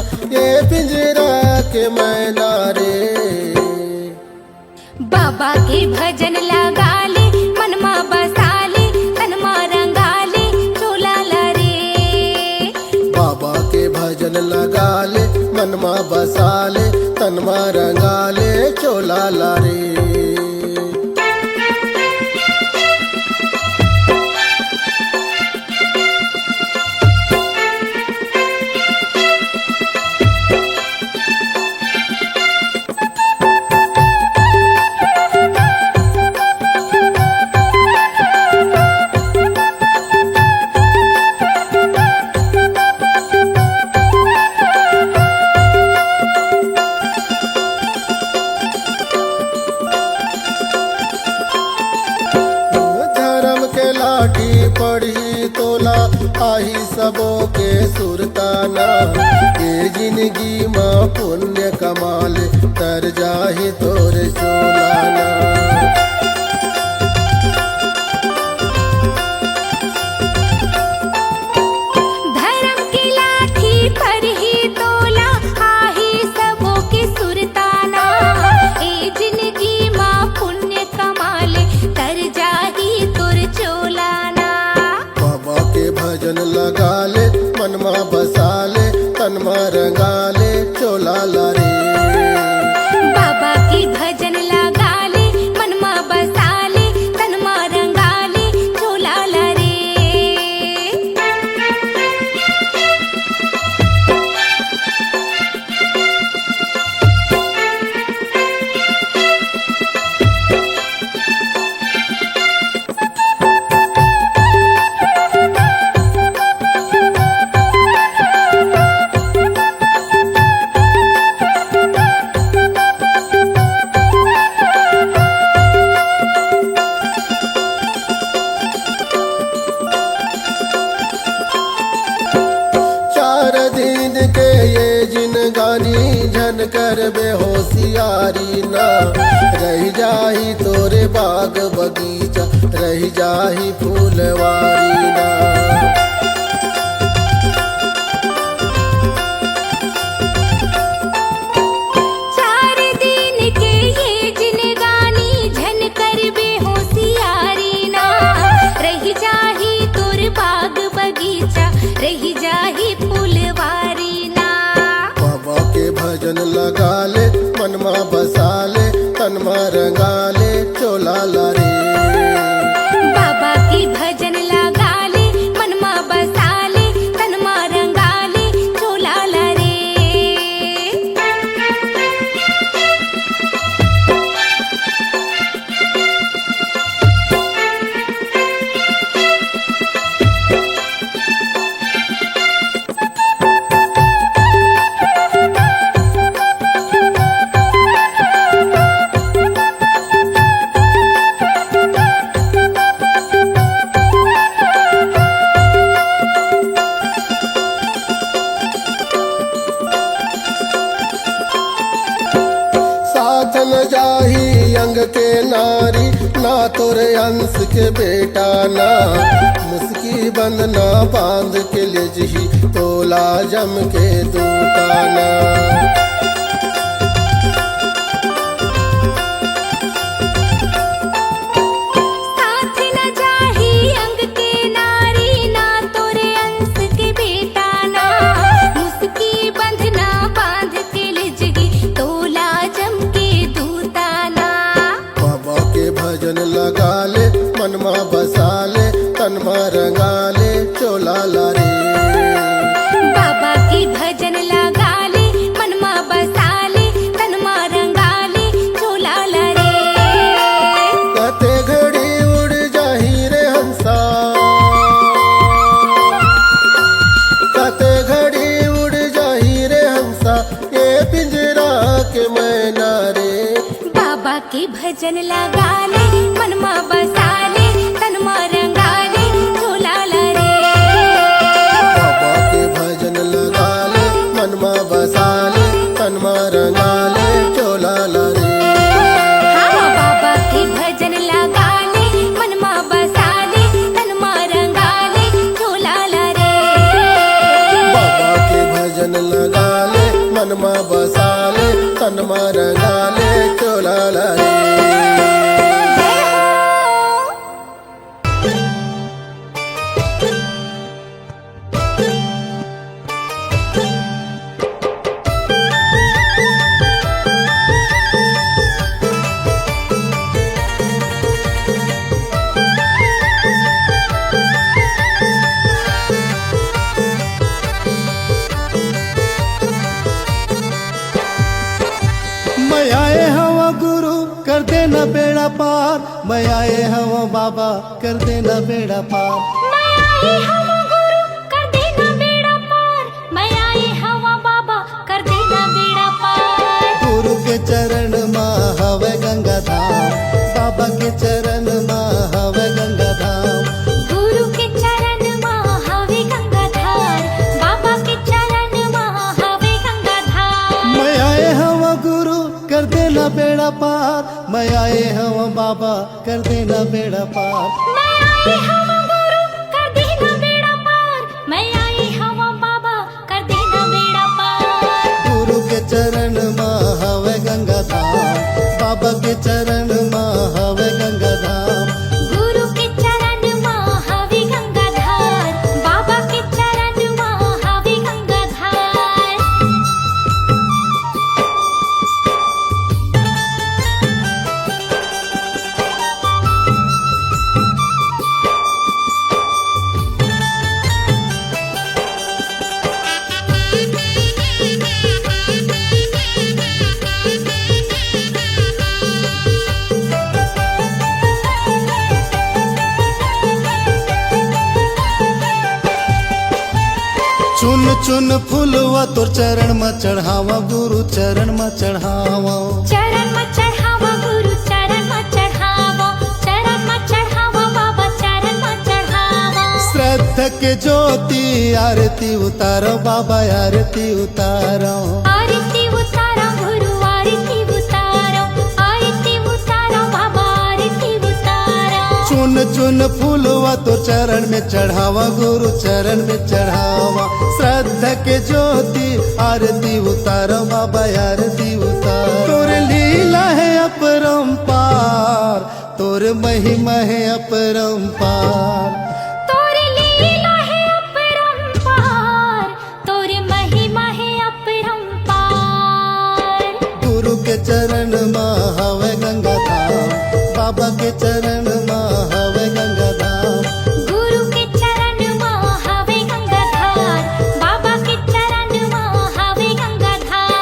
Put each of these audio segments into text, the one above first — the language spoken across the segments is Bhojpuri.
हंसा ये पिंजरा के मैना रे। बाबा के भजन लगा ले मनमा बसा ले तनमा रंगा ले चोला ला रे। बाबा के भजन लगा ले मनमा बसा ले तनमा रंगा ले चोला ला रे। पढ़ी तोला आही सबो के सुरताना ये जिंदगी माँ पुण्य कमाल तर जाही तोरे सोलाना। धर्म की लाठी पर ही तोला आही सबो के सुरताना ये जिंदगी माँ पुण्य कमाल तर जाही तोर चोलाना। भजन लगा ले मनमा बसा ले तनमा रंगा ले चोला ला रे। बाबा की भजन लगा ले मनमा बसा ले तनमा रंगा ले चोला ला रे। झन कर बेहोशियारी ना रह जाही तोरे बाग बगीचा रह जाही फूलवारी ना। चार दिन के ये जिनगानी झन कर बेहोशियारी ना रह जाही तोरे बाग बगीचा रह जाही फूलवारी ना। भजन लगा ले मनमा बसा ले तनमा रंगा ले चोला ला रे। बाबा की भजन लगा ले मनमा बसा ले तनमा रंगा ले चोला ला रे। न जाही अंग के नारी ना तोरे अंश के बेटा ना मुस्की बंद ना बांध के ले जही तोला जम के दूताना। भजन लगा ले मनमा बसा ले तनमा रंगा ले चोला ला रे। बाबा की भजन लगा ले मनमा बसा ले तनमा रंगा ले चोला ला रे। कते घड़ी उड़ जाही रे हंसा कते घड़ी उड़ जाही रे हंसा ये पिंजरा के मैना रे। बाबा के भजन लगा ले मनमा बसा ले तनमा रंगा ले चोला ला रे। बाबा के भजन लगा ले मनमा बसा ले तनमा रंगा ले चोला ला रे। हाँ बाबा के भजन लगा ले मनमा बसा ले तनमा रंगा ले चोला ला रे। बाबा के भजन लगाले मनमा बसाले तनमा रंगाले चोला लाए। मैं आए हवा गुरु कर देना बेड़ा पार, मैं आए हवा बाबा कर देना बेड़ा पार। मैं आई हवा गुरु कर देना बेड़ा पार, मैं आई हवा बाबा कर देना बेड़ा पार। गुरु के चरण माँ हवे गंगा धाम, बाबा के चरण माँ हवे गंगा धाम। गुरु के चरण माँ हवे गंगा धार, बाबा के चरण माँ हवे गंगा धार। मैं आए हवा गुरु कर देना बेड़ा पार, मैं आए हवा बाबा कर देना बेड़ा पार। मैं आई हवा गुरु कर देना बेड़ा पार, मैं आई हवा बाबा कर देना बेड़ा पार। गुरु के चरण माँ हवे गंगा धाम, बाबा के चरण माँ हवे गंगा धाम। गुरु के चरण माँ हवे गंगा धार, बाबा के चरण माँ हवे गंगा धार। चुन चुन फूलवा तोर चरण में चढ़ावा गुरु चरण में चढ़ावा। चरण में चढ़ावा गुरु चरण में चढ़ावा, चरण में चढ़ावा बाबा चरण में चढ़ावा। श्रद्धा के ज्योति आरती उतारो बाबा आरती उतारो। आरती उतारो गुरु आरती उतारो, आरती उतारो बाबा आरती उतारो। चुन चुन फूलवा तो चरण में चढ़ावा गुरु चरण में चढ़ावा। श्रद्धा के ज्योति आरती उतारो बाबा आरती उतारो। तोर लीला है अपरंपार, तोर महिमा है अपरंपार। तोर लीला है अपरंपार, तोर महिमा है अपरंपार। गुरु के चरण माँ हवे गंगा धाम, बाबा के चरण माँ हवे गंगा धाम। गुरु के चरण माँ हवे गंगा धार, बाबा के चरण माँ हवे गंगा धार।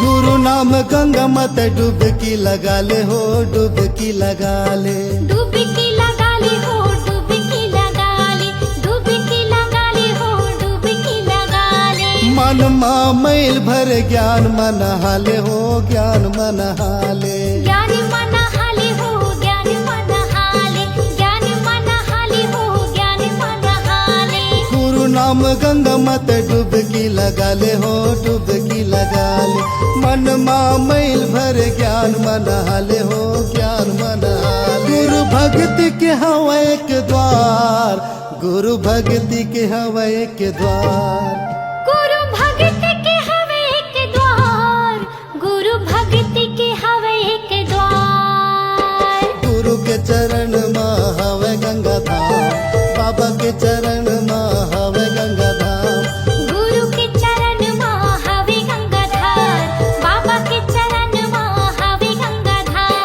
गुरु नाम गंगा मत डुबकी लगा ले हो डुबकी लगा ले। डुबकी लगा ले हो डुबकी लगा ले, डुबकी लगा ले हो डुबकी लगा ले। मन माँ मैल भर ज्ञान मन हाले हो ज्ञान मन हाले। ज्ञान मन हाले हो ज्ञान मन हाले, ज्ञान मन हाले हो ज्ञान मन हाले। गुरु नाम गंगा मत डुबकी लगा ले हो डुबकी लगा ले। मन माँ मैल भर ज्ञान मन हाले हो ज्ञान मन हाले। गुरु भक्ति के हवा एक द्वार, गुरु भक्ति के हवा एक द्वार। गुरु भक्ति के हवे एक द्वार, गुरु भक्ति के हवे एक द्वार। गुरु के चरण माँ हवे गंगा धाम, बाबा के चरण माँ हवे गंगा धाम। गुरु के चरण माँ हवे गंगा धार, बाबा के चरण माँ हवे गंगा धार।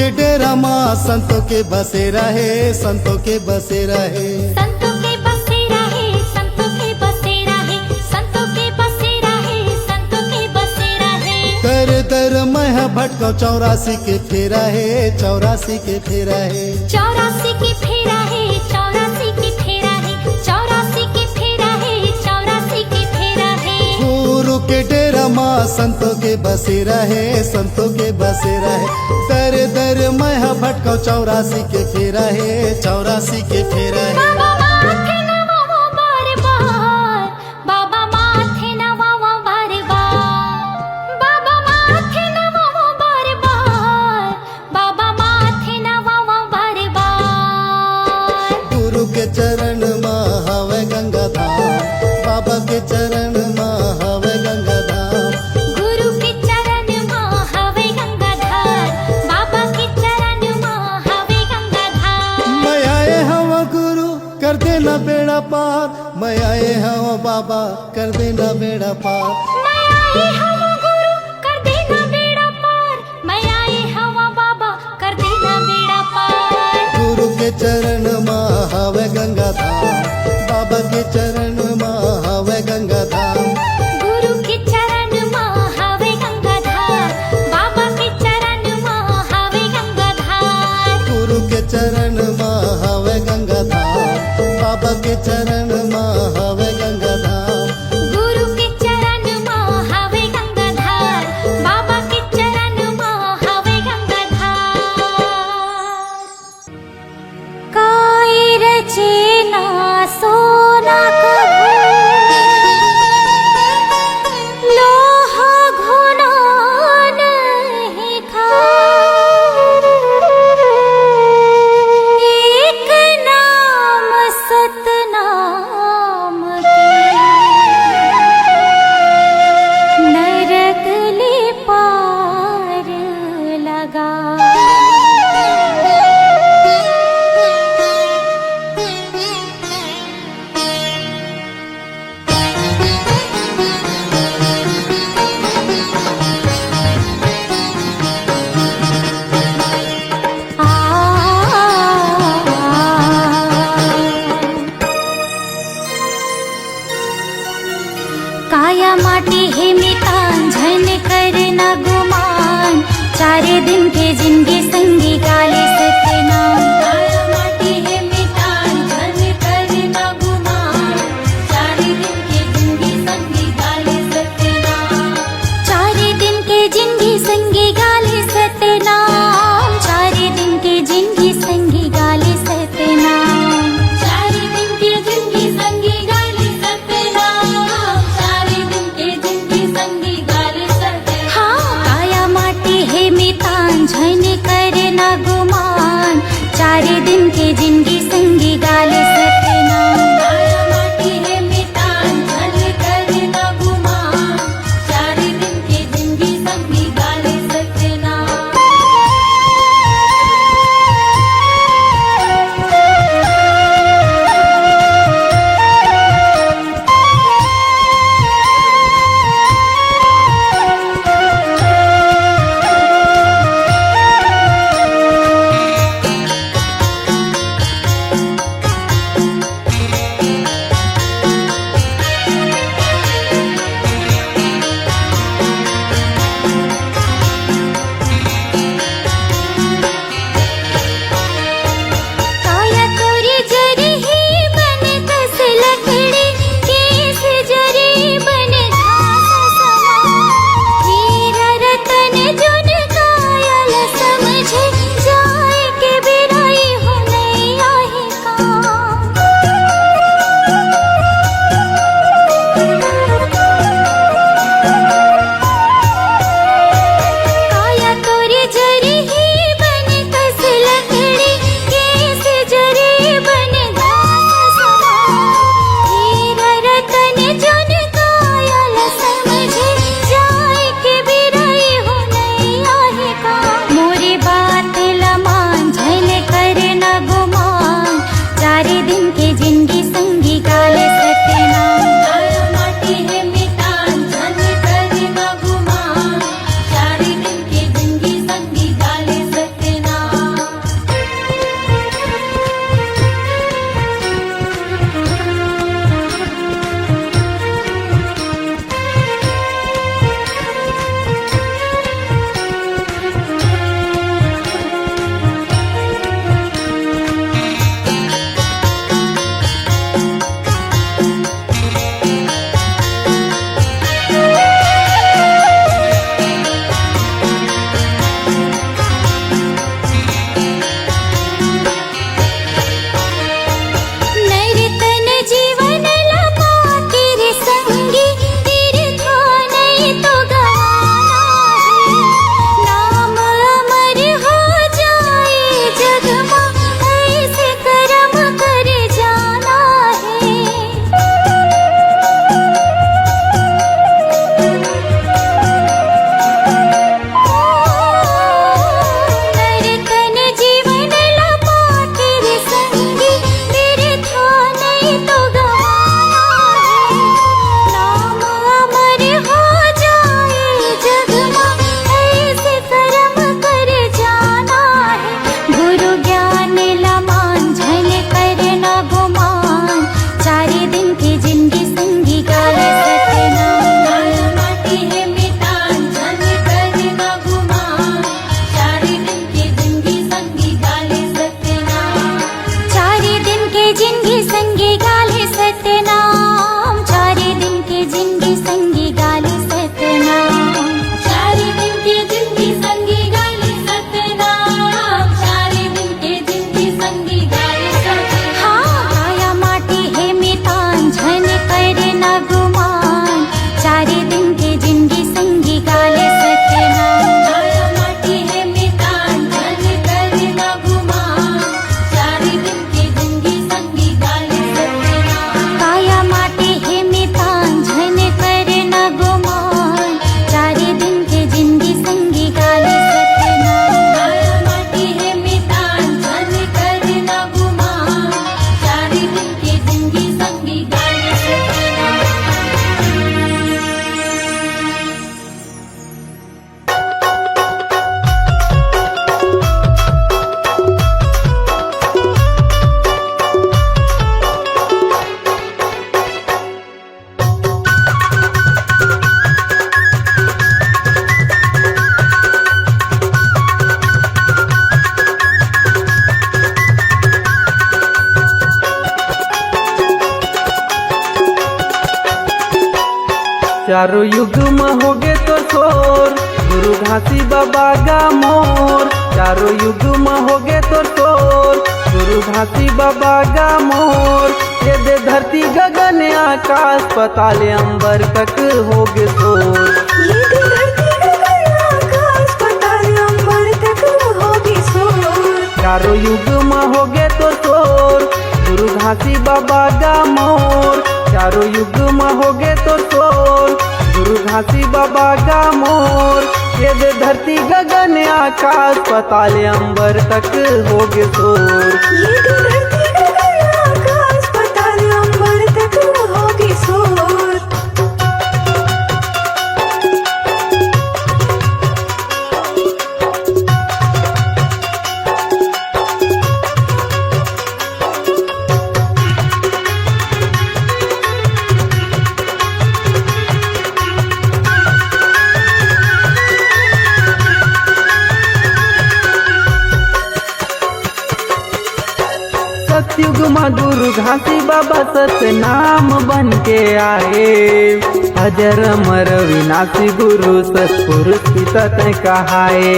के डेरा माँ संतों के बसेरा है, संतों के बसेरा है। संतों के बसेरा है, संतों के बसेरा है, संतों के बसेरा है, संतों के बसेरा है। दर दर मैं भटको 84 के फेरा है, 84 के फेरा है। 84 की फेरा है, 84 की फेरा है, 84 की फेरा है, 84 की फेरा है। गुरु के डेरा माँ संतों के बसेरा है, संतों के बसेरा है। दर दर मैं भटको 84 के फेरा है, 84 के फेरा है। बाबा माथे नवावा बार बार, बाबा माथे नवावा बार बार, बाबा माथे नवावा बार बार, बाबा माथे नवावा बार बार। गुरु के चरण माँ हवे गंगा धाम, बाबा के चरण माँ हवे गंगा धाम। गुरु के चरण माँ हवे गंगाधार, बाबा के चरण माँ हवे गंगाधार। मैं आए हवा गुरु कर देना बेड़ा पार, मैं आए हवा बाबा कर देना बेड़ा पार। मैं आए हवा गुरु कर देना बेड़ा पार, मैं आए हवा बाबा कर देना बेड़ा पार। गुरु के चरण माँ हवे गंगा धाम, बाबा के चरण माँ हवे गंगा धाम। गुरु के चरण माँ हवे गंगाधार, बाबा के चरण माँ हवे गंगाधार। गुरु के चरण माँ हवे गंगा धाम, बाबा के चरण माँ हवे गंगा धाम। गुरु के चरण माँ हवे गंगाधार, बाबा के चरण माँ हवे गंगाधार। काई रचे ना सोना कभू, लोहा घुना नहीं खाए। एक नाम सतनाम के, नरक ले पार लगा। काया माटी है मितान झन करना गुमान, 4 दिन के जिंदगी संगी गाले सतनाम। काया माटी है मितान झन करना गुमान, 4 दिन के जिंदगी संगी गाले सतनाम। 4 दिन के जिंदगी संगी गाले सतनाम, 4 दिन के जिंदगी संगी गाले सतनाम। 4 दिन के जिंदगी संगी गाले सतनाम, 4 दिन के जिंदगी संगी गाले सतनाम। हाँ, काया माटी है मितान झन करना गुमान, 4 दिन के जिंदगी संगी गाले सतनाम। काया माटी है मितान झन करना गुमान, 4 दिन के जिंदगी संगी गाले सतनाम। चारों युग में होगे तो शोर, गुरु घासी बाबा का मोर। चारों युग में होगे तो शोर, गुरु घासी बाबा का मोर। ये दे धरती गगन आकाश पाताल अंबर तक होगे शोर। ये दे धरती गगन आकाश पाताल अंबर तक होगी शोर। चारों युग में होगे तो शोर, गुरु घासी बाबा का मोर। चारों युग में होगे तो शोर, गुरु घासी बाबा का मोर। ये दे धरती गगन आकाश पाताल अंबर तक होगे शोर। ये दे धरती गगन आकाश पाताल अंबर तक होगी शोर। सतयुग में गुरु घासी बाबा सत्य नाम बन के आए। अजर अमर विनाशी गुरु सतपुरुष पिता तय कहाए।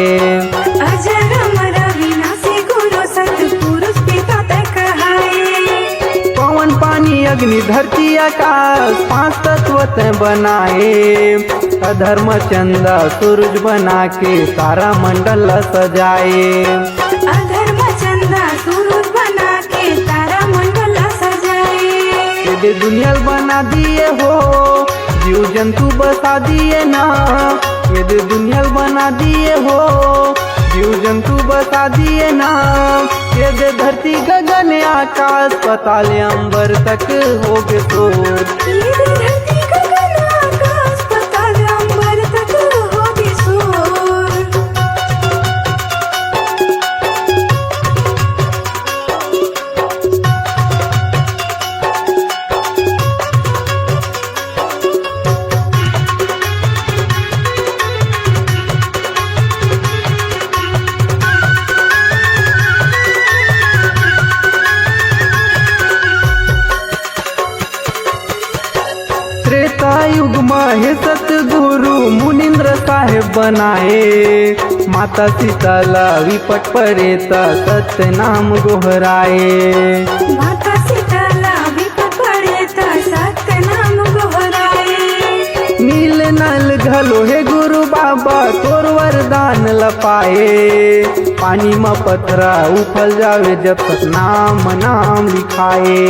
अजर अमर विनाशी गुरु सतपुरुष पिता तय कहाए। पवन पानी अग्नि धरती आकाश पांच तत्व तय बनाए। अधर्म चंदा सूरज बना के तारा मंडल सजाए। अधर्म चंदा सूरज बना के तारा मंडल सजाए। ये दुनिया बना दिए हो, जीव जंतु बसा दिए ना। ये दुनिया बना दिए हो, जीव जंतु बसा दिए ना। ये दे धरती गगन आकाश पाताल अंबर तक होगे शोर। ये दे धरती गगन आकाश पाताल अंबर तक होगी शोर। त्रेता युग में हे सतगुरु मुनिंद्र साहेब बनाए। माता सीताला विपट परेता सत्य नाम गोहराए। माता सीताला विपत पड़े ता सत्य नाम गोहराए। नील नल घलो हे गुरु बाबा तोर वरदान लपाए। पानी में पथरा उफल जावे जब तक नाम नाम लिखाए।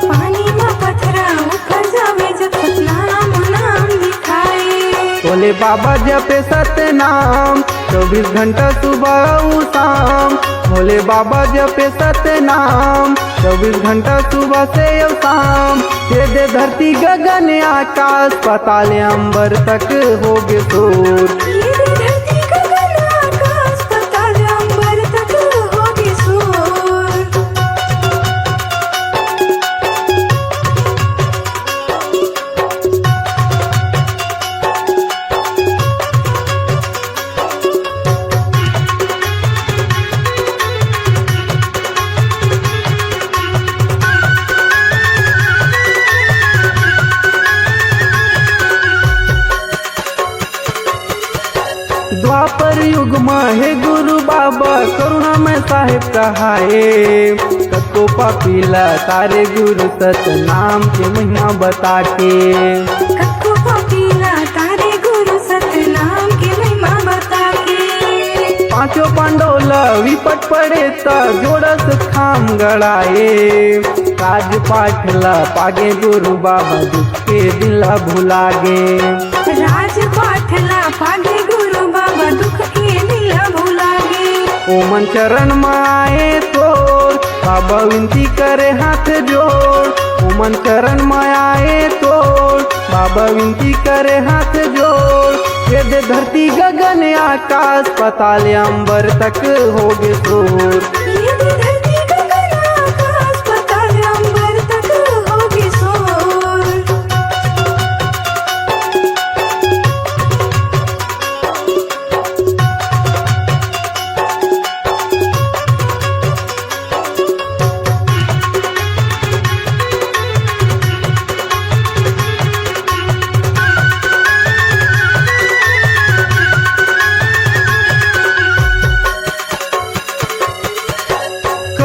पानी में पथरा उखड़ जावे जब तक नाम नाम लिखाए। बोले बाबा जपे सत्य नाम 24 घंटा सुबह उ शाम। भोले बाबा जपे सत्य नाम 24 घंटा सुबह से और शाम। ये दे धरती गगन आकाश पाताल अंबर तक होगे शोर। ये दे धरती गगन आकाश पाताल अंबर तक होगी शोर। द्वापर युग में हे गुरु बाबा करुणा में साहेब कहाए। कतो पापीला तारे गुरु सत नाम के महिमा बता के। कक्को पपीला तारे गुरु सत्य नाम के महिमा बता के। पांचों पांडोला विपट पड़े ता जोड़स खाम गड़ाए। काज पाठला पागे गुरु बाबा दुख के दिला भुलागे। राज पाठला पागे गुरु बाबा दुख के दिला भुलागे। ओमन चरण में आए तोर बाबा विनती करे हाथ जोड़। ओमन चरण में आए तोर बाबा विनती करे हाथ जोड़। ये दे धरती गगन आकाश पाताल अंबर तक होगे शोर। ये दे धरती गगन आकाश पाताल अंबर तक होगी शोर।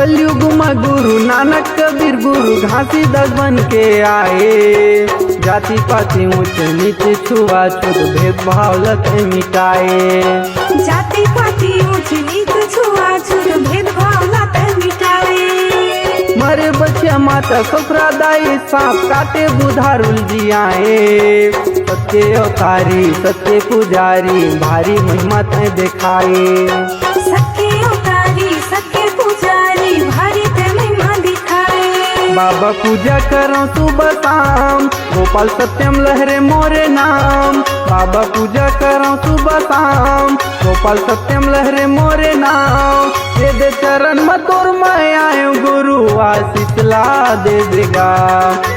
कलयुग में गुरु नानक कबीर गुरु घासीदास बन के आए। जाति पाति ऊंच नीच छुआछूत भेदभाव लते मिटाए। जाति पाति ऊंच नीच छुआछूत भेदभाव लाते मिटाए। मरे बच्चा माता ससुरा दाई सांप काटे बुधारुल जियाए। सत्य अवतारी सत्य पुजारी भारी महिमा ते दिखाए। सत्य अवतारी सत्य पुजारी भारी ते महिमा दिखाए। बाबा पूजा करो सुबह शाम गोपाल सत्यम लहरे मोरे नाम। बाबा पूजा करो सुबह शाम गोपाल सत्यम लहरे मोरे नाम। दे चरण में तोर मैं आयो गुरु आशीष ला दे देगा।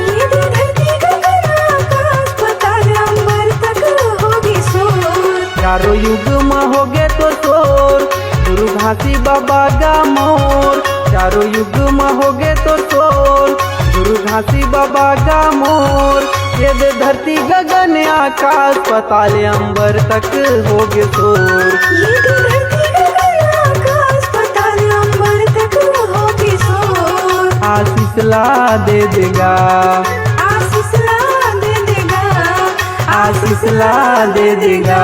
ये दे धरती गगन आकाश पाताल अंबर तक होगी शोर। चारों युग में होगे तो शोर गुरु घासी बाबा का मोर। चारों युग में होगे तो शोर गुरु घासी बाबा का मोर। ये दे धरती गगन आकाश पाताल अंबर तक होगे शोर। ये दे धरती गगन आकाश पाताल अंबर तक होगी शोर। आशीष ला दे देगा। आशीष ला दे देगा। आशीष ला दे देगा।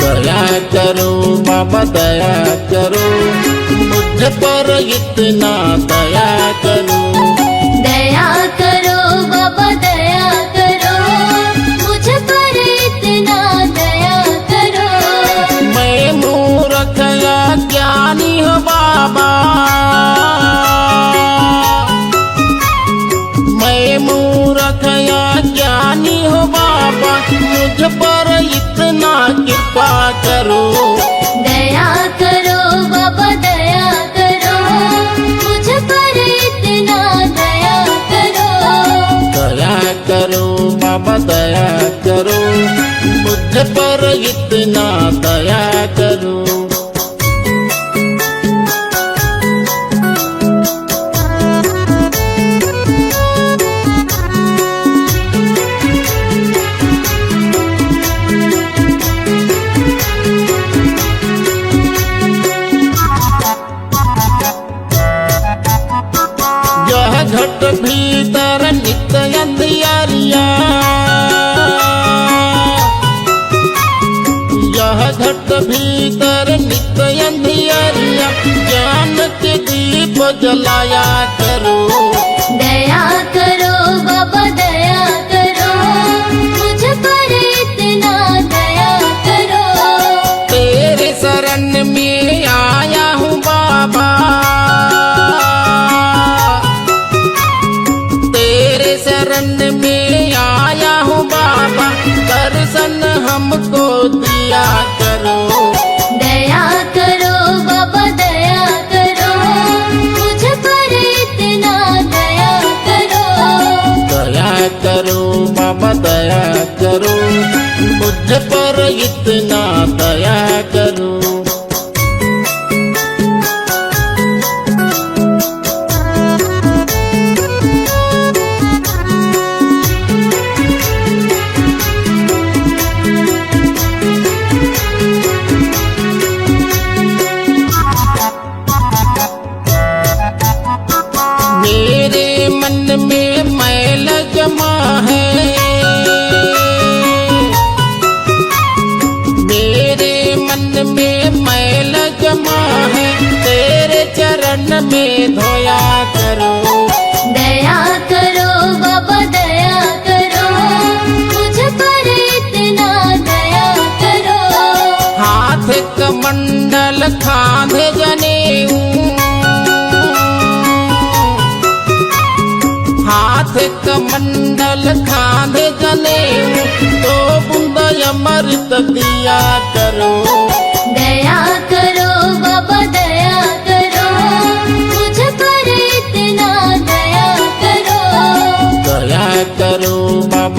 दया करो बाबा दया करो मुझ पर इतना दया करो। दया करो बाबा दया करो मुझ पर इतना दया करो। मैं मूर्ख या ज्ञानी हो बाबा। मैं मूर्ख या ज्ञानी हो बाबा मुझ पर इतना कृपा करो। दया करो बाबा दया करो मुझ पर इतना दया करो। दया करो बाबा दया करो मुझ पर इतना दया करो। यह घट भीतर नित्य अंधियारिया। यह घट भीतर नित्य अंधियारिया ज्ञान के दीप जलाया करो। दया करो बाबा दया करो मुझ पर इतना दया करो। तेरे शरण में आया हूँ बाबा। तेरे शरण में आया हूँ बाबा दर्शन हमको दिया करो। दया करो बाबा दया करो मुझ पर इतना दया करो। दया करो बाबा दया करो मुझ पर इतना दया करो। मेरे मन में मैल जमा है। मेरे मन में मैल जमा है तेरे चरण में धोया करो। दया करो बाबा दया करो मुझ पर इतना दया करो। हाथ कमंडल खांधे जनेऊ। हाथ कमंडल खांधे जनेऊ तो बूंद अमृत दिया करो। दया करो बाबा दया करो मुझ पर इतना दया करो। दया करो बाबा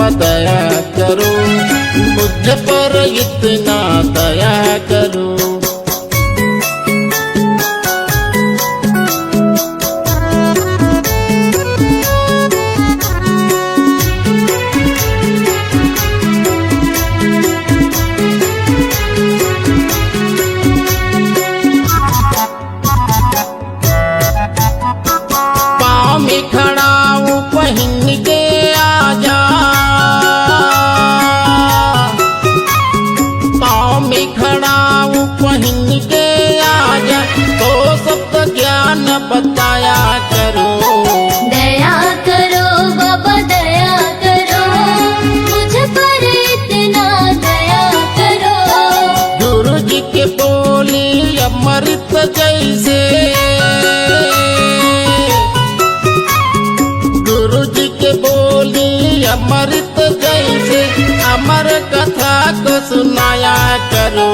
अमृत जैसे अमर कथा को सुनाया करो।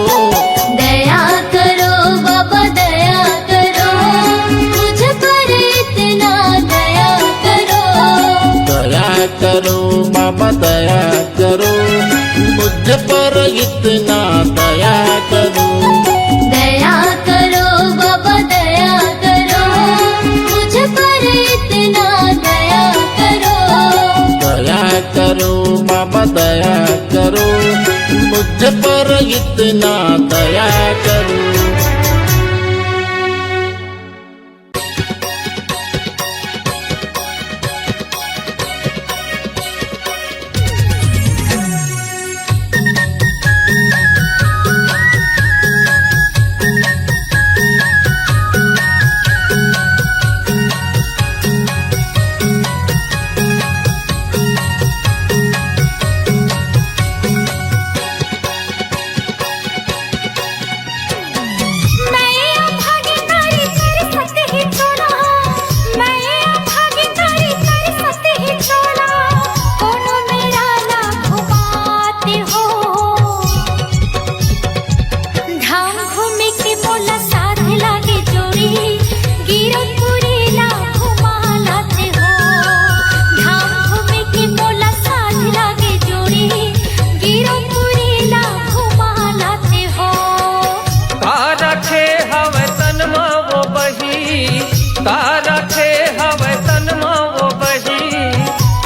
दया करो बाबा दया करो, मुझ पर इतना दया करो। दया करो बाबा दया करो, मुझ पर इतना दया करो। दया करो बाबा दया करो, मुझ पर इतना दया करो। दया करो बाबा दया करो, मुझ पर इतना दया करो।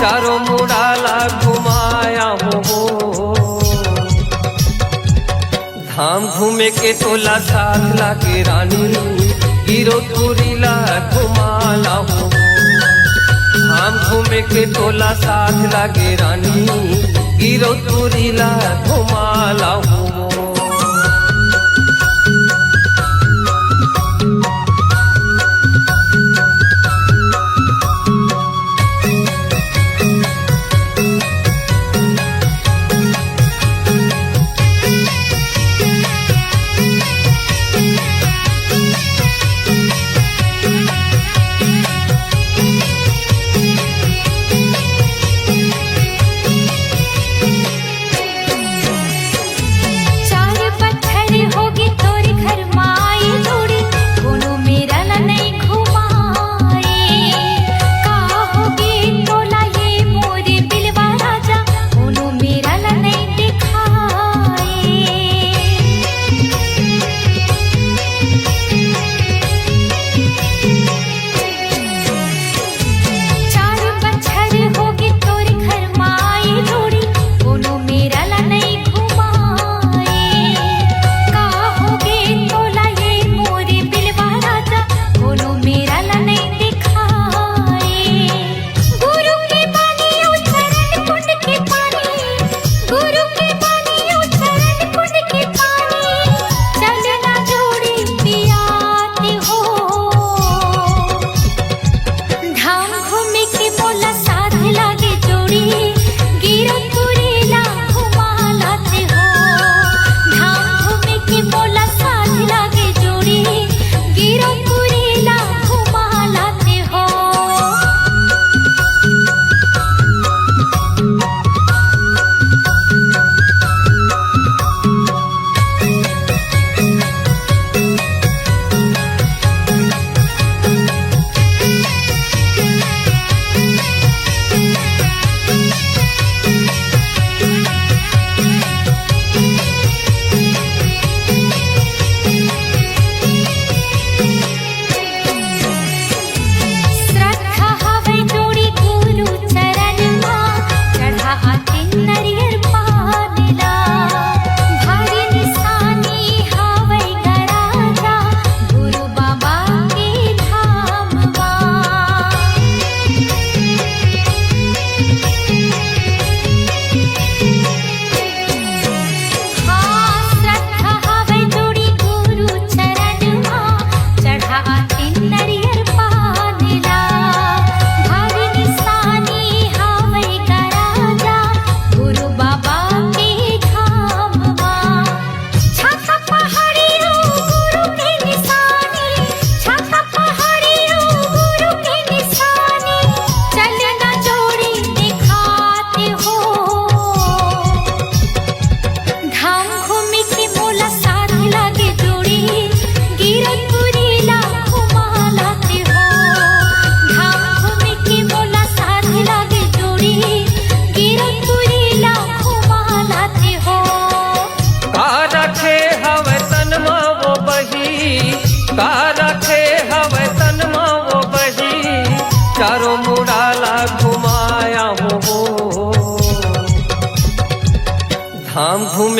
चारों मुड़ाला घुमाया हो। धाम घूमे के तोला साथ लागे रानी, गिरोधपुरीला घुमाला हो। धाम घूमे के तोला साथ लागे रानी, गिरोधपुरीला घुमाला हो।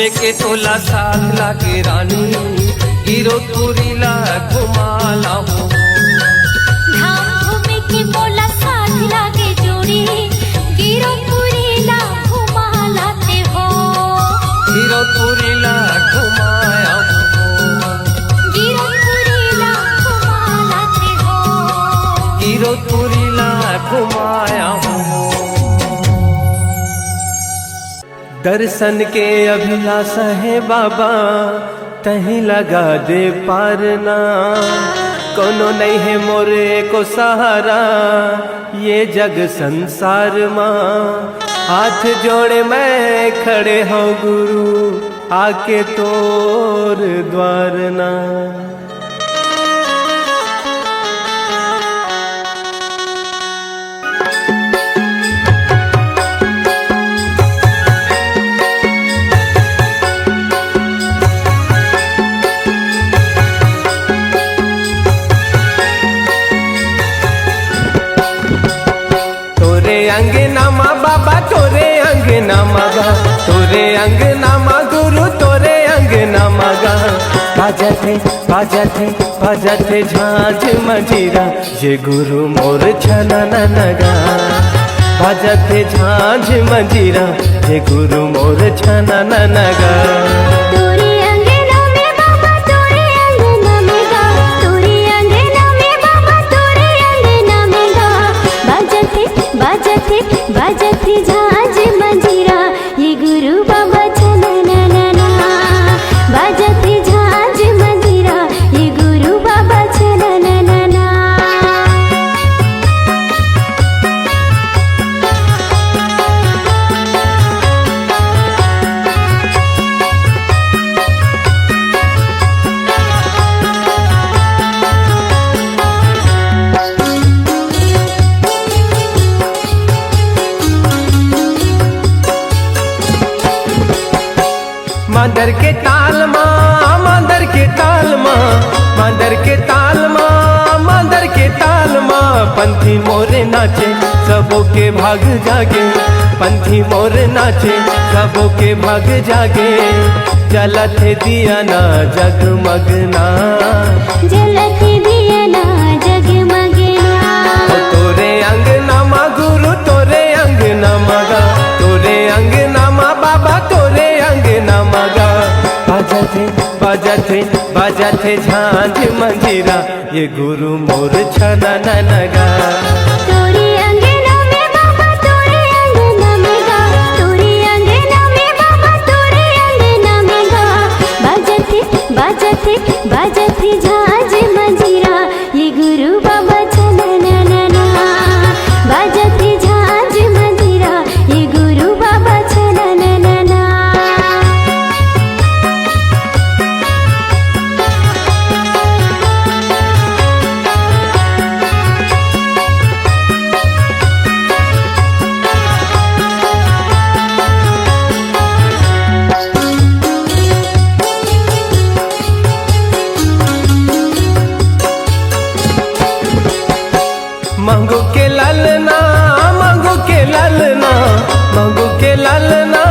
घूमे के तोला साथ लागे रानी गिरो तुरीला घुमाला हो धाम घूमे के मोला साथ लागे जोड़ी गिरो पुरीला घुमा लाते हो गिरो तुरीला घुमाया हो गिरो पुरीला घुमा लाते हो गिरो तुरीला घुमाया हो। दर्शन के अभिलाषा है बाबा तहीं लगा दे पारना कोनो नहीं है मोरे को सहारा ये जग संसार माँ हाथ जोड़े मैं खड़े हो गुरु आके तोर द्वार ना। अंगना माँ बाबा तोरे अंगना मगा तोरे अंगना माँ गुरु तोरे अंगना मगा बाजते बाजते बाजते झांझ मंजीरा ये गुरु मोर छना नगा बाजते झांझ मंजीरा ये गुरु मोर छना नगा। बाजती झांझ मंजीरा ये गुरु बाबा छनननना बाजती झांझ मंजीरा ये गुरु बाबा छनननना। मांदर के ताल माँ मांदर के ताल माँ मांदर के ताल माँ मांदर के ताल माँ पंथी मोरे नाचे सबों के भाग जागे पंथी मोरे नाचे सबों के भाग जागे जलत दिया ना जगमगना जलत दिया ना जगमगना तोरे अंगना माँ गुरु तोरे अंगना मगा तोरे अंगना माँ बाबा तोरे अंगना मगा बाजते बाजते बाजते झांझ मंजीरा ये गुरु मोर छना नगा। तोरे अंगना में बाबा तोरे अंगना में गा तोरे अंगना में बाबा तोरे अंगना में गा बाजते बाजते बाजते झांझ मंजीरा ये गुरु बाबा छनननना बाजते झांझ मंजीरा ये गुरु बाबा छनननना। मंगू के लालना मंगू के लालना मंगू के लालना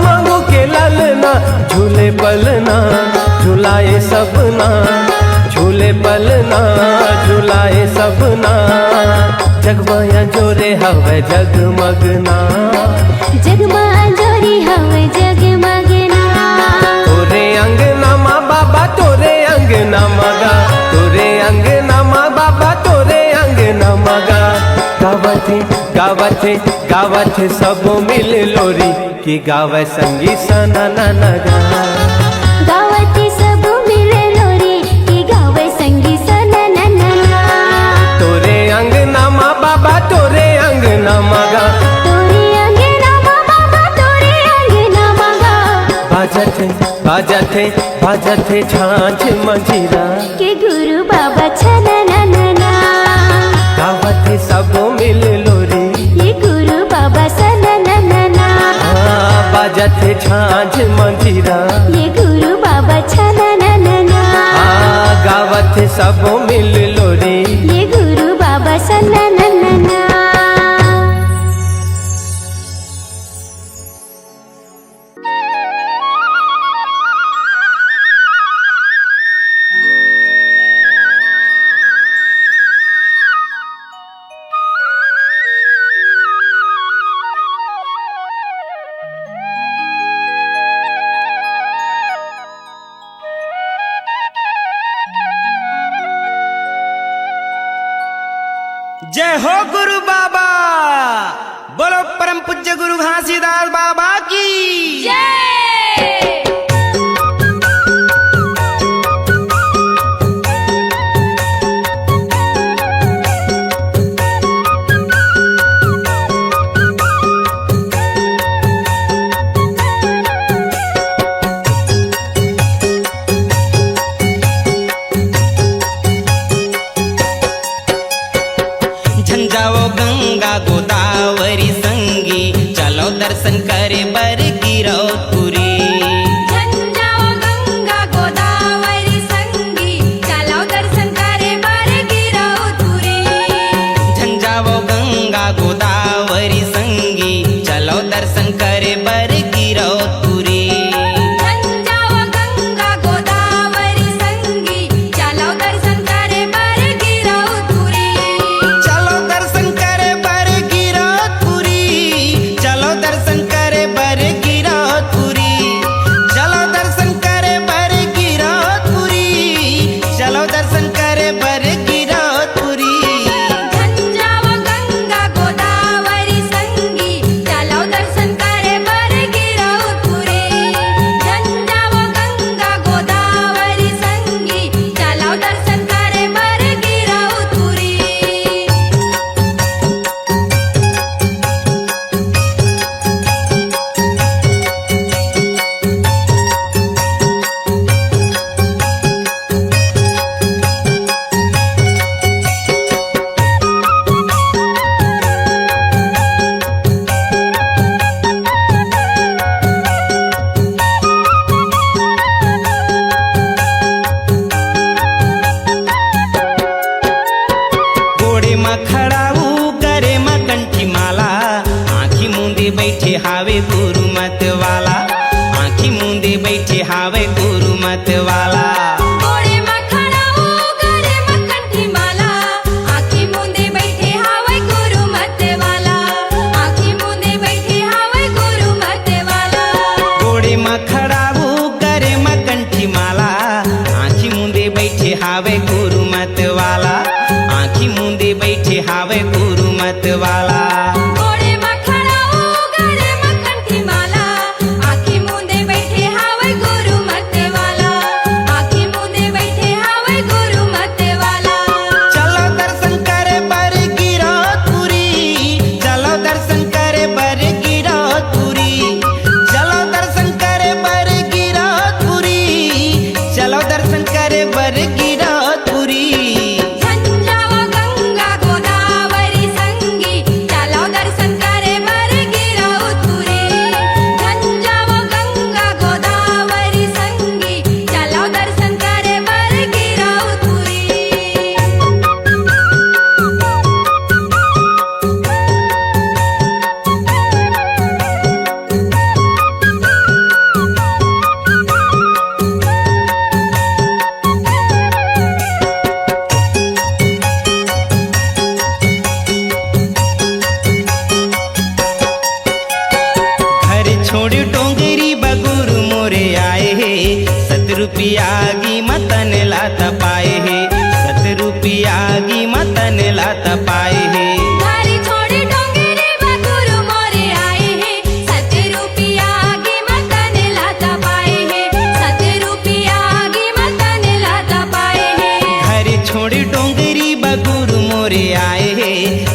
मंगू के लालना झूले पलना झूलाए सबना झूले पलना झूलाए सबना जगमाया जोरे हवे जगमगना जगमा जोरी हवे जगमगना तोरे अंगना माँ बाबा तोरे अंगना मगा तोरे अंगना माँ बाबा तोरे अंगना मगा गावथे गावथे गावथे सबो मिल लोरी की गावे संगी सना नगा गावती सब मिले लोरी की गावे संगी सनननना तोरे अंगना माँ बाबा तोरे अंगना मगा तोरे अंगना माँ बाबा तोरे अंगना मगा बाजथे बाजथे बाजथे झांझ मंजीरा के गुरु बाबा छनननना गावथे सबो मिल लोरी ये गुरु बाबा सनननना बाजथे झांझ मंजीरा ये गुरु बाबा छनननना गावथे सबो मिल लोरी ये गुरु बाबा सनननना। पूज्य गुरु घासीदास बाबा की जय। झंझाओ गंगा गोदावरी संगी चलो दर्शन करे बर गिरौतपुरी। झंझाओ गंगा गोदावरी संगी चलो दर्शन करे बर गिरौतपुरी। झंझाओ गंगा गोदावरी संगी चलो दर्शन करे बर गिरौतपुरी। झंझाओ गंगा गोदावरी संगी चलो दर्शन करे बर गिरौतपुरी। चलो दर्शन करे बर गिरौतपुरी। चलो दर्शन करे बर गिरौतपुरी। चलो दर्शन करे बर गिरौतपुरी। चलो दर्शन करे बर गिरौतपुरी। झंझाओ गंगा गोदावरी संगी चलो दर्शन करे बर गिरौतपुरी। झंझाओ गंगा गोदावरी संगी चलो दर्शन करे बर गिरौतपुरी। घोड़े में खड़ाऊ करे में कंठी माला। आँखी मूंदे बैठे हावे गुरु मत वाला। आँखी मूंदे बैठे हावे गुरु मत वाला। घोड़े में खड़ा हो गरे मक्खी माला। आँखी मूंदे बैठे हावे गुरु मत वाला। आँखी मूंदे बैठे हावे गुरु मत वाला। घोड़े में खड़ाऊ करे में कंठी माला। आँखी मूंदे बैठे हावे गुरु मत वाला। आँखी मूंदे बैठे हावे गुरु मत वाला। घोड़े में खड़ा हो गरे मक्खी माला। आँखी मूंदे बैठे हावे गुरु मत वाला। आँखी मूंदे बैठे हावे गुरु मत वाला। चलो दर्शन करे बर गिरौतपुरी। चलो दर्शन करे बर गिरौतपुरी। चलो दर्शन करे बर गिरौतपुरी। चलो दर्शन करे बर गिरौतपुरी। झंझाओ गंगा गोदावरी संगी चलो दर्शन करे बर गिरौतपुरी। झंझाओ गंगा गोदावरी संगी चलो दर्शन करे बर गिरौतपुरी। घर छोड़ डोंगरी बगुरु मोरे आए हे। 7 रुपया की मतन लात पाए हे। 7 रुपया की मतन लात पाए हे। धारी छोड़ी डोंगरी बगुरु मोरे आए हैं। 7 रुपया की मतन लाता पाए हैं। 7 रुपया की मतन लाता पाए हैं। घर छोड़ डोंगरी बगुरु मोरे आए हे।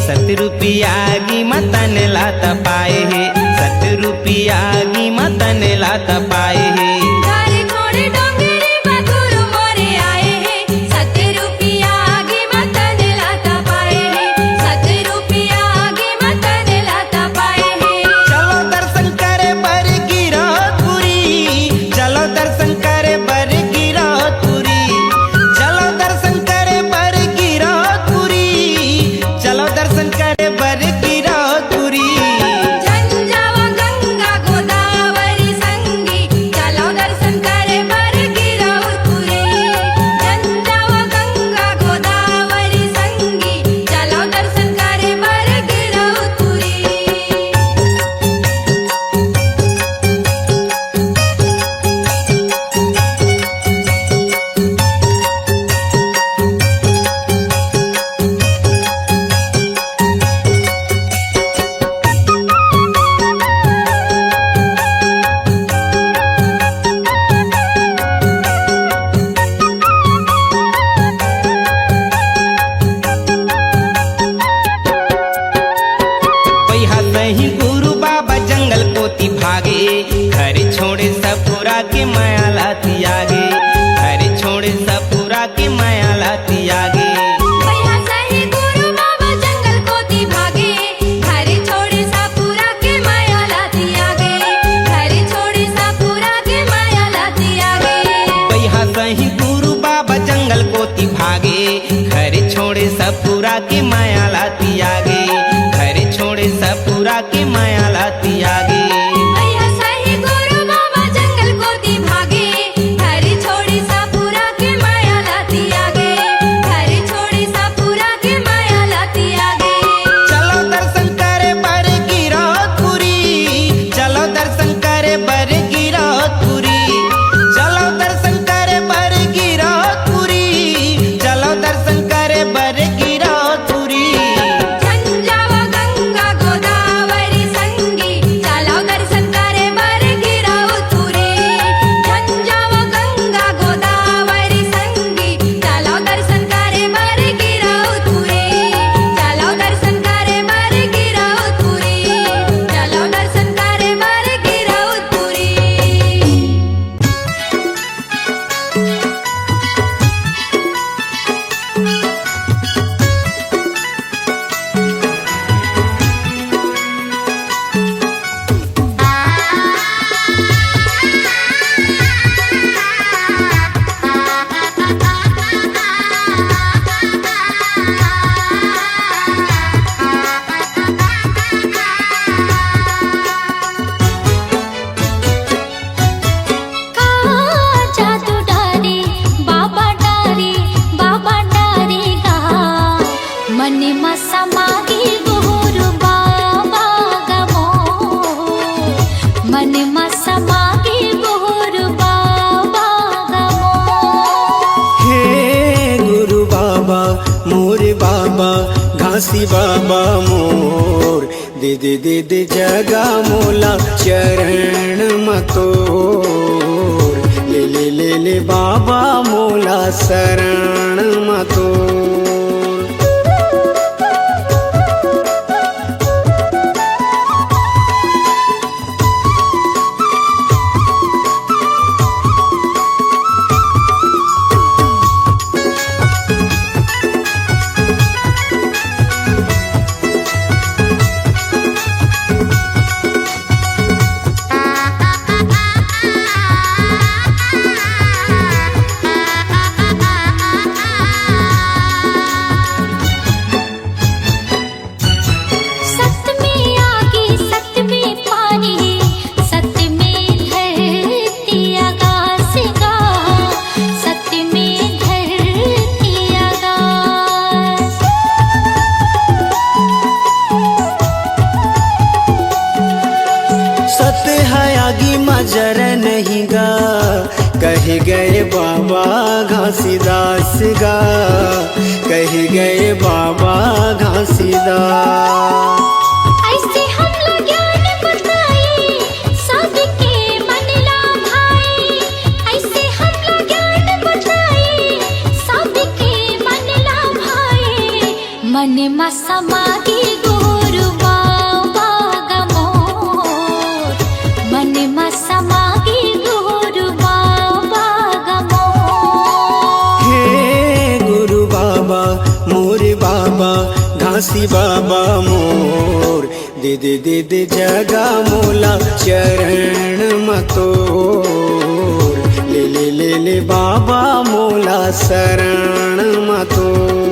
7 रुपया की मतन लात पाए हे। 7 रुपया की मतन लात पाए हे। धारी छोड़ी डोंगरी बगुरु मोरे आए हैं। 7 रुपया की मतन लाता पाए हैं। 7 रुपया की मतन लाता पाए हैं। चलो दर्शन करे बर गिरौतपुरी। चलो दर्शन करे बर गिरौतपुरी। चलो दर्शन करे बर गिरौतपुरी। चलो दर्शन करे बर गिरौतपुरी। झंझाओ गंगा गोदावरी संगी चलो दर्शन करे बर गिरौतपुरी। झंझाओ गंगा गोदावरी संगी चलो दर्शन करे बर गिरौतपुरी। कोती भागे घर छोड़े सपुरा के माया लाती आगे घर छोड़े सपुरा के माया लाती आगे भैया सही गुरु बाबा जंगल कोती भागे घर छोड़े सापुरा के माया लाती आगे घर छोड़े सापुरा के माया लाती आगे भैया सही गुरु बाबा जंगल कोती भागे घर छोड़े सपुरा के माया लाती आगे घर छोड़े सपुरा के माया लाती आगे भैया सही गुरु बाबा जंगल कोती भागे घर छोड़े सापुरा के माया लाती आगे घर छोड़े सापुरा के माया लाती आगे चलो दर्शन करे बर गिरौतपुरी चलो दर्शन करे बर गिरौतपुरी चलो दर्शन करे बर गिरौतपुरी चलो दर्शन करे बर गिरौतपुरी झंझावा गंगा गोदावरी संगी चलो दर्शन करे बर गिरौतपुरी झंझावा गंगा गोदावरी संगी चलो दर्शन करे बर गिरौतपुरी चलो दर्शन करे बर गिरौतपुरी चलो दर्शन करे बर गिरौतपुरी जादू डारे बाबा डारे गा मन मा समागी गुरु बाबा गमो मन मा समागी गुरु बाबा गमो हे गुरु बाबा मोरे बाबा घासी बाबा मोर दे दे दे दे जगा मोला चरण मतोर ले ले ले ले बाबा मोला शरण मतोर सत्य में आगे सत्य में पानी सत्य में धरती आकाश गा सत्य में धरती आकाश सत्य है आगी मजर नहीं गा कह गए बाबा घासीदास गा कह गए बाबा घासीदास ऐसे हम लोग ज्ञान बताए सबके मन ला भाई ऐसे हम लोग ज्ञान बताए सबके मन ला भाई मन मा समागी गुरु बाबा गमोर मन मा समागी गुरु बाबा गमोर हे गुरु बाबा मोरे बाबा घासी बाबा मोर दे दे दे दे जगा मोला चरण मतोर ले ले ले ले बाबा मोला शरण मतोर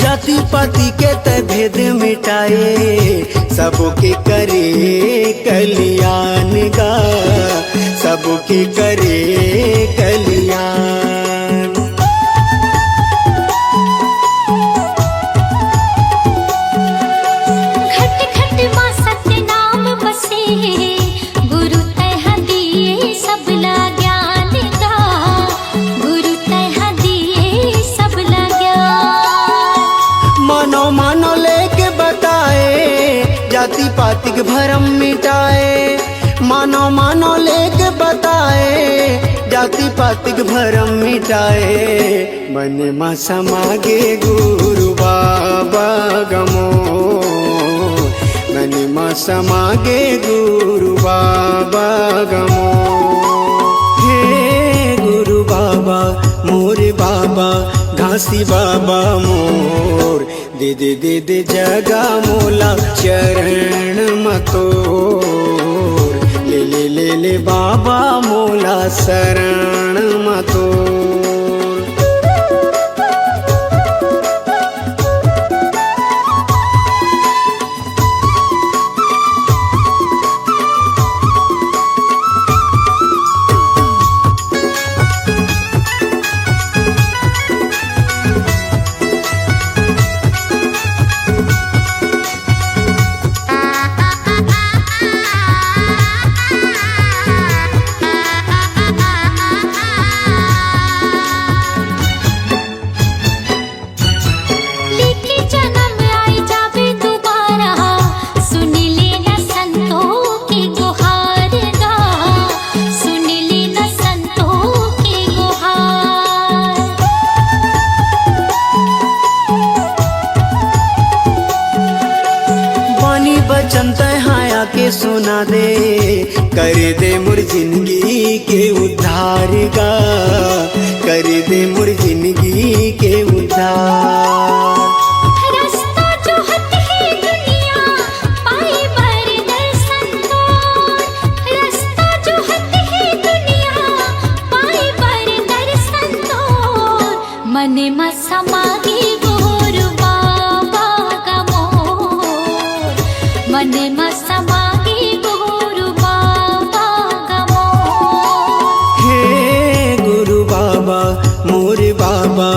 जाति पाति के त भेद मिटाए सबके करे कल्याण गा सबके करे कल्याण घट जाति पातिक भरम मिटाए, मानो मानो लेके बताए, जाति पातिक भरम मिटाए। मन में समागे गुरु बाबा गमो, मन में समागे गुरु बाबा गमो। हे गुरु बाबा मोरे बाबा घासी बाबा मोर, दे दे दे दे जगा मोला चरण मतोर, ले ले ले ले बाबा मोला शरण मतोर। वचन तहाया के सुना दे, कर दे मोर जिंदगी के उद्धार गा, कर दे मोर जिंदगी के उद्धार। रास्ता जो है दुनिया पाए बर दर्शन तोर, रास्ता जो है दुनिया पाए बर दर्शन तोर। मन में समागे गुरु बाबा गमोर, मन में समागे गुरु बाबा गमोर। हे गुरु बाबा मोरे बाबा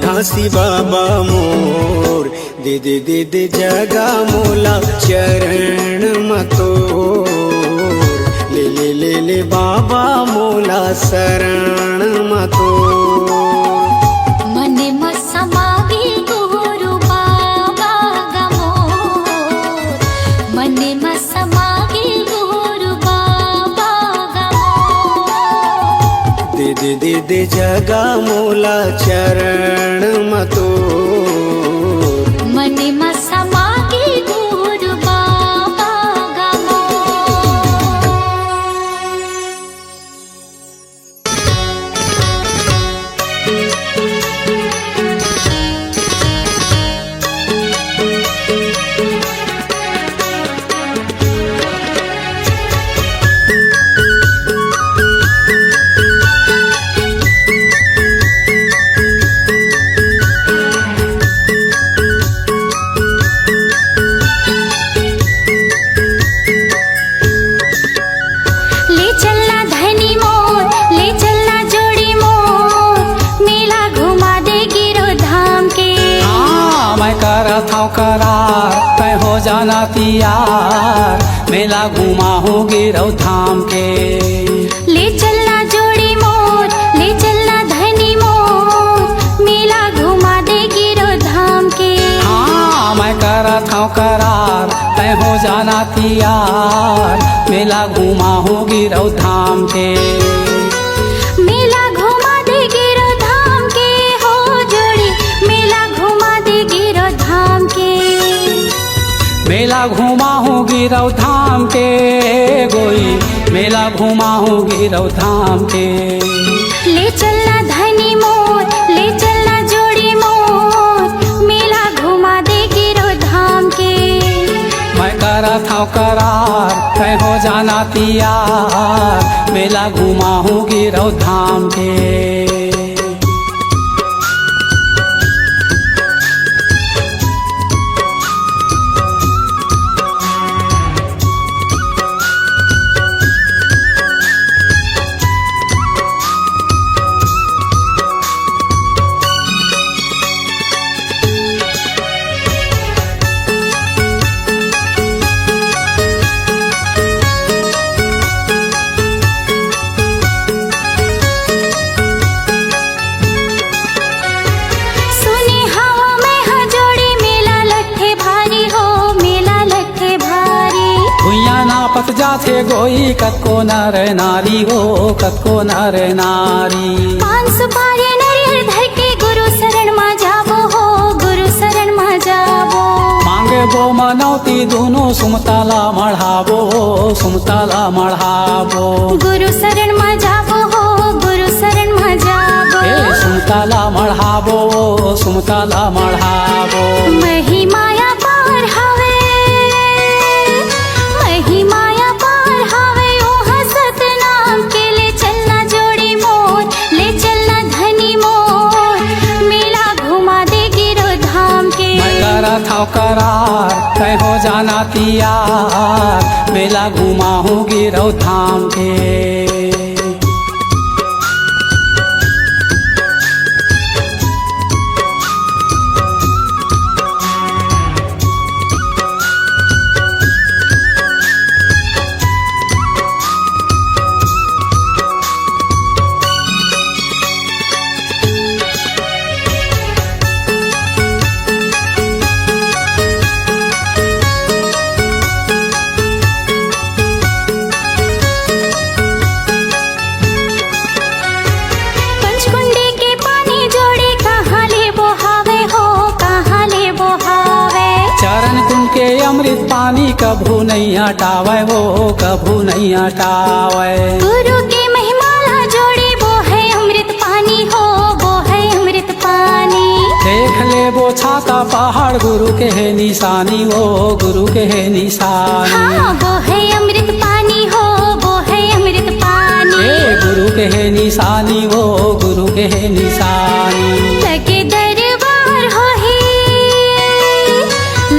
घासी बाबा मोर, दे दे दे दे जगा मोला चरण मतोर, ले ले ले ले बाबा मोला शरण मतोर। मन में समागे गुरु बाबा गमोर, मन में समागे गुरु बाबा गमोर। दे दे दे दे जगा मोला चरण मतोर, मन में समागे गुरु बाबा गमोर। ले चलना धनी मोर, ले चलना जोड़ी मोर, मेला घुमा दे गिरो धाम के। हाँ मैं करत हूँ करार, तय हो जाना तियार, मेला घुमा हो गिरौ धाम के। ले चलना जोड़ी मोर, ले चलना धनी मोर, मेला घुमा दे गिरो धाम के। हाँ मैं करत हूँ करार, तय हो जाना तियार, मेला घुमा हो गिरौ धाम के। मेला घुमा दे गिरो धाम के हो जोड़ी, मेला घुमा दे गिरो धाम के। मेला घुमा हो गिरौ धाम के गोई, मेला घुमा हो गिरौ धाम के। ले चलना धनी मोर, ले चलना जोड़ी मोर, मेला घुमा दे गिरो धाम के। मैं करत हूँ करार, तय हो जाना तियार, मेला घुमा हो गिरौ धाम के। जाथे गोई कतको नर नारी हो कतको नर नारी। पान सुपारी नरियर धर के गुरु शरण मा जाबो हो गुरु शरण मा जाबो। मांगे बो मनौती दोनों सुमताला मढ़ाबो सुमताला मढ़ाबो। गुरु शरण मा जाबो हो गुरु शरण मा जाबो। सुमताला मढ़ाबो सुमताला मढ़ाबो। महिमाया पार हवे महिमाया पार हवे ओहा सतनाम के ले चलना जोड़ी मोर ले चलना धनी मोर मेला घुमा दे गिरो धाम के। मैं करा था करार तय हो जाना तियार मेला घुमा हूँ गिरौ धाम के। पंचकुंडी के पानी जोड़े कहाँ ले बोहावे हो कहाँ ले बोहावे। चरण कुंड के अमृत पानी कभू नहीं हटावे हो कभू नहीं हटावे। गुरु के महिमाला जोड़ी वो है अमृत पानी हो वो है अमृत पानी। देख ले वो छाता पहाड़ गुरु के है निशानी हो गुरु के है निशानी। हाँ वो है अमृत पानी हो वो है अमृत पानी। गुरु के है निशानी हो गुरु के है निशानी। लगे दरबार हो ही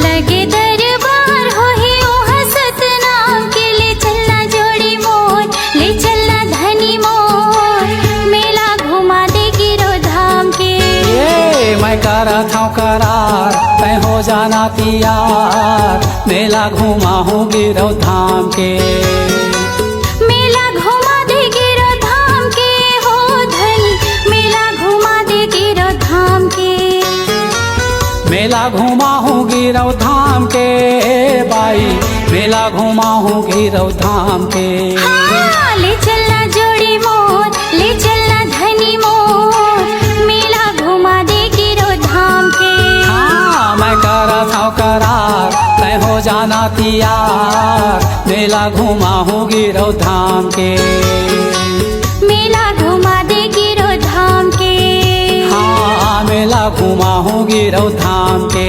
लगे दरबार हो ही ओहा सतनाम के ले चलना जोड़ी मोर ले चलना धनी मोर मेला घुमा दे गिरो धाम के। मैं करा था करार तय हो जाना तियार मेला घुमा हूँ गिरौ धाम के। मेला घुमा दे गिरो धाम के हो धनी मेला घुमा दे गिरो धाम के। मेला घुमा हूँ गिरौ धाम के बाई मेला घुमा हूँ गिरौ धाम के। हाँ, ले चलना जोड़ी मोर ले चलना धनी मोर मेला घुमा दे गिरो धाम के। हाँ मैं करा था करार तय हो जाना तियार मेला घुमा हूँ गिरौ धाम के। मेला घुमा दे गिरो धाम के। हाँ मेला घुमा हूँ गिरौ धाम के।